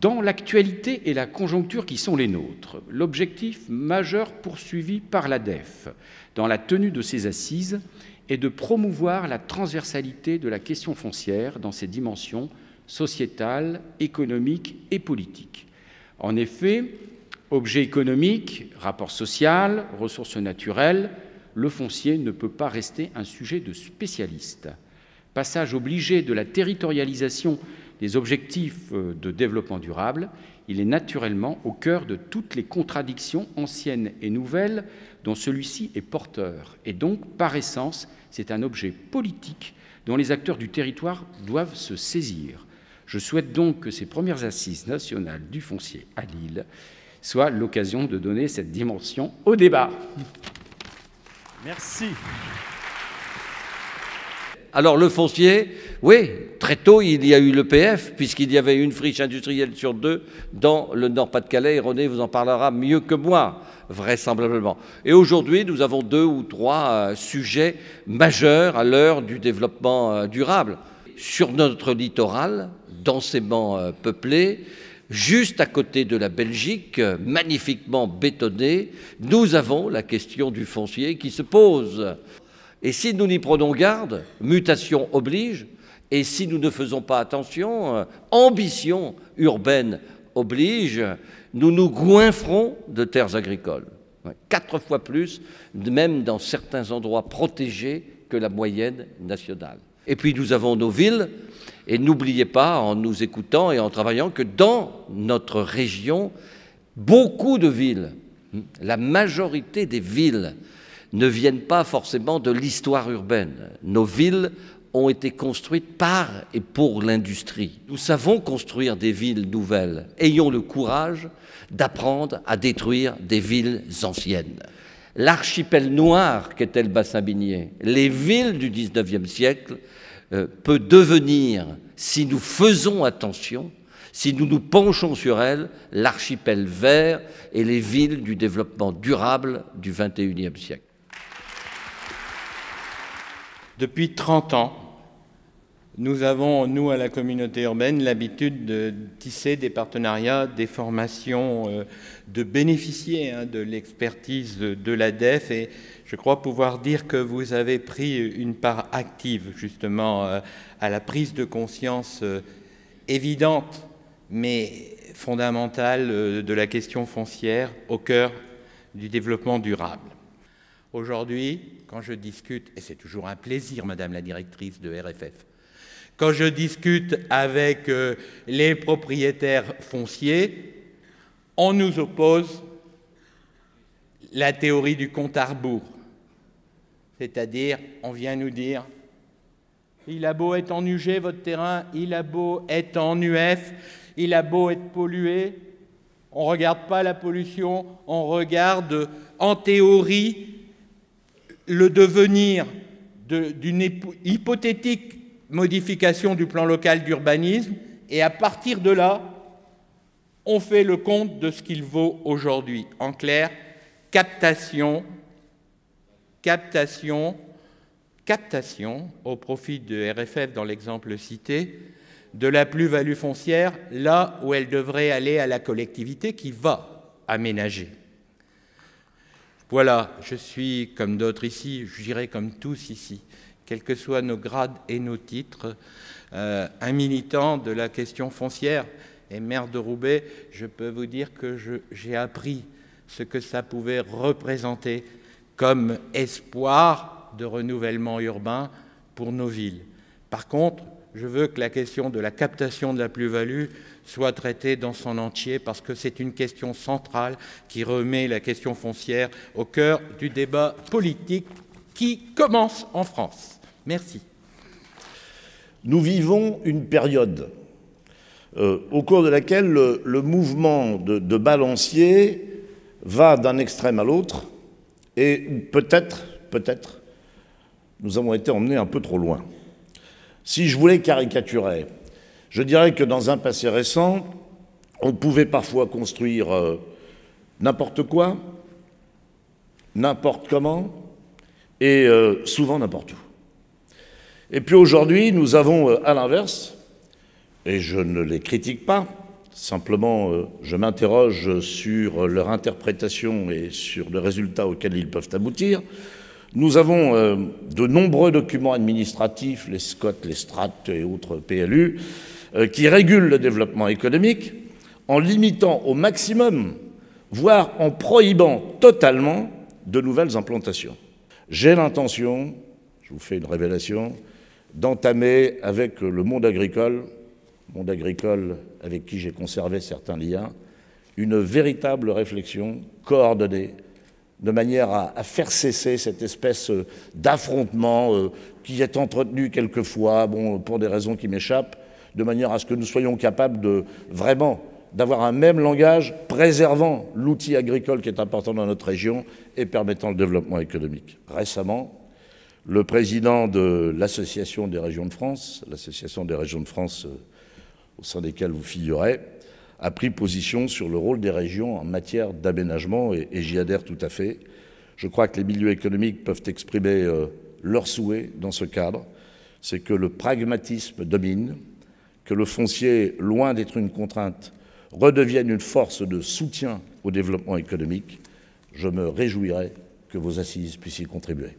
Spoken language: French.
Dans l'actualité et la conjoncture qui sont les nôtres, l'objectif majeur poursuivi par l'ADEF dans la tenue de ces assises est de promouvoir la transversalité de la question foncière dans ses dimensions sociétales, économiques et politiques. En effet, objet économique, rapport social, ressources naturelles, le foncier ne peut pas rester un sujet de spécialiste. Passage obligé de la territorialisation des objectifs de développement durable, il est naturellement au cœur de toutes les contradictions anciennes et nouvelles dont celui-ci est porteur. Et donc, par essence, c'est un objet politique dont les acteurs du territoire doivent se saisir. Je souhaite donc que ces premières assises nationales du foncier à Lille soient l'occasion de donner cette dimension au débat. Merci. Alors le foncier, oui, très tôt il y a eu l'EPF, puisqu'il y avait une friche industrielle sur 2 dans le Nord-Pas-de-Calais, et René vous en parlera mieux que moi, vraisemblablement. Et aujourd'hui, nous avons 2 ou 3 sujets majeurs à l'heure du développement durable. Sur notre littoral, densément peuplé, juste à côté de la Belgique, magnifiquement bétonnée, nous avons la question du foncier qui se pose. Et si nous n'y prenons garde, mutation oblige, et si nous ne faisons pas attention, ambition urbaine oblige, nous nous goinfrons de terres agricoles. 4 fois plus, même dans certains endroits protégés, que la moyenne nationale. Et puis nous avons nos villes, et n'oubliez pas, en nous écoutant et en travaillant, que dans notre région, beaucoup de villes, la majorité des villes, ne viennent pas forcément de l'histoire urbaine. Nos villes ont été construites par et pour l'industrie. Nous savons construire des villes nouvelles. Ayons le courage d'apprendre à détruire des villes anciennes. L'archipel noir qu'était le bassin minier, les villes du XIXe siècle, peut devenir, si nous faisons attention, si nous nous penchons sur elles, l'archipel vert et les villes du développement durable du XXIe siècle. Depuis 30 ans, nous avons, nous, à la communauté urbaine, l'habitude de tisser des partenariats, des formations, de bénéficier de l'expertise de l'ADEF. Et je crois pouvoir dire que vous avez pris une part active, justement, à la prise de conscience évidente, mais fondamentale de la question foncière au cœur du développement durable. Aujourd'hui, quand je discute, et c'est toujours un plaisir, Madame la directrice de RFF, quand je discute avec les propriétaires fonciers, on nous oppose la théorie du compte à rebours. C'est-à-dire, on vient nous dire, il a beau être en UG, votre terrain, il a beau être en UF, il a beau être pollué, on ne regarde pas la pollution, on regarde en théorie le devenir d'une hypothétique modification du plan local d'urbanisme, et à partir de là, on fait le compte de ce qu'il vaut aujourd'hui. En clair, captation au profit de RFF dans l'exemple cité, de la plus-value foncière, là où elle devrait aller à la collectivité qui va aménager. Voilà, je suis comme d'autres ici, je dirais comme tous ici, quels que soient nos grades et nos titres, un militant de la question foncière. Et maire de Roubaix, je peux vous dire que j'ai appris ce que ça pouvait représenter comme espoir de renouvellement urbain pour nos villes. Par contre, je veux que la question de la captation de la plus-value soit traitée dans son entier parce que c'est une question centrale qui remet la question foncière au cœur du débat politique qui commence en France. Merci. Nous vivons une période au cours de laquelle le mouvement de balancier va d'un extrême à l'autre et peut-être, nous avons été emmenés un peu trop loin. Si je voulais caricaturer, je dirais que dans un passé récent, on pouvait parfois construire n'importe quoi, n'importe comment, et souvent n'importe où. Et puis aujourd'hui, nous avons à l'inverse, et je ne les critique pas, Simplement, je m'interroge sur leur interprétation et sur le résultat auquel ils peuvent aboutir. Nous avons de nombreux documents administratifs, les SCOT, les STRAT et autres PLU, qui régulent le développement économique en limitant au maximum, voire en prohibant totalement, de nouvelles implantations. J'ai l'intention, je vous fais une révélation, d'entamer avec le monde agricole avec qui j'ai conservé certains liens, une véritable réflexion coordonnée, de manière à faire cesser cette espèce d'affrontement qui est entretenu quelquefois, bon, pour des raisons qui m'échappent, de manière à ce que nous soyons capables de vraiment d'avoir un même langage préservant l'outil agricole qui est important dans notre région et permettant le développement économique. Récemment, le président de l'Association des régions de France, au sein desquelles vous figurez, a pris position sur le rôle des régions en matière d'aménagement et j'y adhère tout à fait. Je crois que les milieux économiques peuvent exprimer leurs souhaits dans ce cadre. C'est que le pragmatisme domine, que le foncier, loin d'être une contrainte, redevienne une force de soutien au développement économique. Je me réjouirai que vos assises puissent y contribuer.